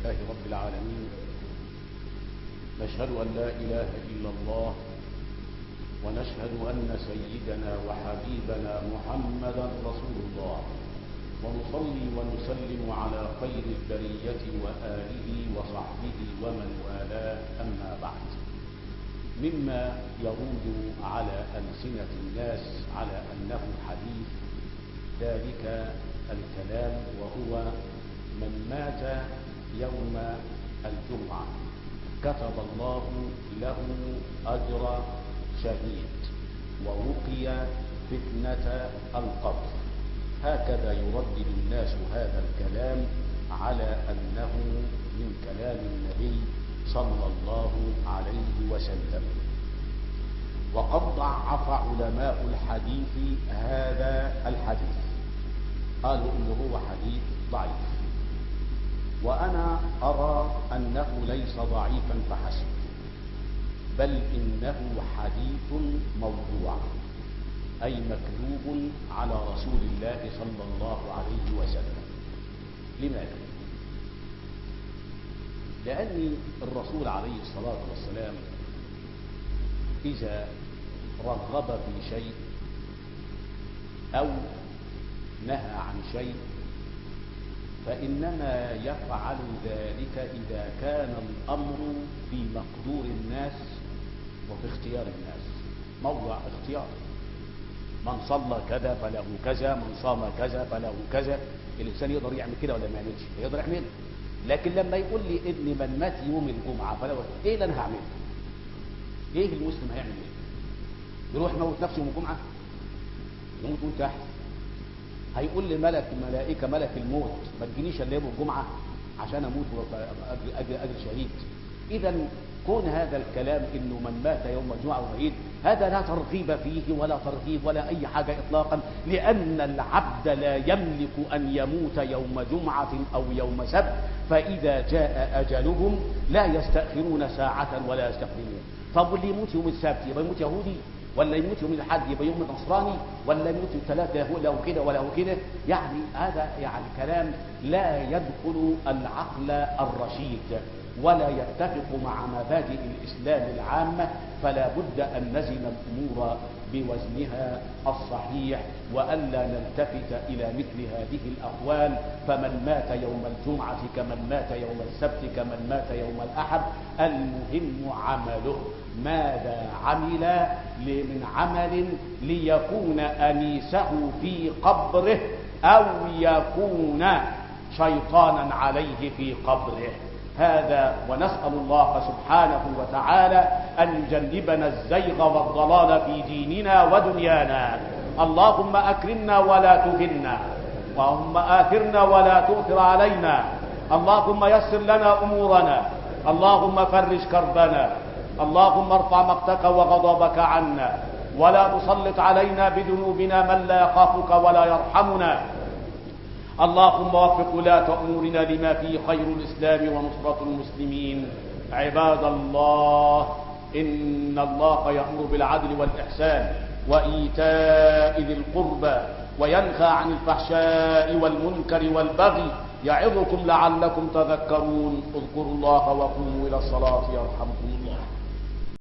لله رب العالمين، نشهد أن لا إله إلا الله، ونشهد أن سيدنا وحبيبنا محمدا رسول الله، ونصلي ونسلم على خير البرية وآله وصحبه ومن والاه، أما بعد. مما يرود على ألسنة الناس على أنه حديث ذلك الكلام، وهو من مات يوم الجمعة كتب الله له أجر شهيد ووقي فتنة القبر. هكذا يردد الناس هذا الكلام على أنه من كلام النبي صلى الله عليه وسلم. وقد ضعف علماء الحديث هذا الحديث، قالوا إنه هو حديث ضعيف، وأنا أرى أنه ليس ضعيفا فحسب، بل إنه حديث موضوع، أي مكذوب على رسول الله صلى الله عليه وسلم. لماذا؟ لأن الرسول عليه الصلاة والسلام إذا رغب في شيء أو نهى عن شيء فإنما يفعل ذلك إذا كان الأمر في مقدور الناس وفي اختيار الناس. موضع اختيار، من صلى كذا فله كذا، من صام كذا فله كذا. الإنسان يقدر يعمل كده ولا ما يعملش؟ يقدر يعمل. لكن لما يقول لي ابن من مات يوم الجمعة فله ايه اللي انا هعمله؟ ايه المسلم هيعمل ايه؟ يروح يموت نفسه يوم الجمعة؟ يموت وانت تحت. هيقول لي ملائكة ملك الموت ما تجينيش الا يوم الجمعة عشان اموت اجر شهيد. اذا كون هذا الكلام انه من مات يوم الجمعة وعيد، هذا لا ترغيب فيه ولا ترغيب ولا اي حاجة اطلاقا، لان العبد لا يملك ان يموت يوم جمعة او يوم سبت، فاذا جاء اجلهم لا يستأخرون ساعة ولا يستقدمون. طب واللي يموت يوم السبت يبقى يموت يهودي، ولا يموت يوم الاحد يبقى يوم نصراني، ولا يموت الثلاثة له كده ولا كده؟ يعني هذا يعني كلام لا يدخل العقل الرشيد ولا يتفق مع مبادئ الإسلام العامة. فلا بد أن نزن الأمور بوزنها الصحيح، وألا نلتفت إلى مثل هذه الأقوال. فمن مات يوم الجمعة كمن مات يوم السبت كمن مات يوم الأحد، المهم عمله. ماذا عمل من عمل ليكون أنيسه في قبره أو يكون شيطانا عليه في قبره. هذا ونسأل الله سبحانه وتعالى أن يجنبنا الزيغ والضلال في ديننا ودنيانا. اللهم أكرمنا ولا تهنا، اللهم آثرنا ولا تؤثر علينا، اللهم يسر لنا أمورنا، اللهم فرج كربنا، اللهم ارفع مقتك وغضبك عنا، ولا تسلط علينا بذنوبنا من لا يخافك ولا يرحمنا. اللهم وفق ولاة أمورنا لما فيه خير الإسلام ونصرة المسلمين. عباد الله، إن الله يأمر بالعدل والإحسان وإيتاء ذي القربى وينهى عن الفحشاء والمنكر والبغي، يعظكم لعلكم تذكرون. اذكروا الله وقوموا إلى الصلاة يرحمكم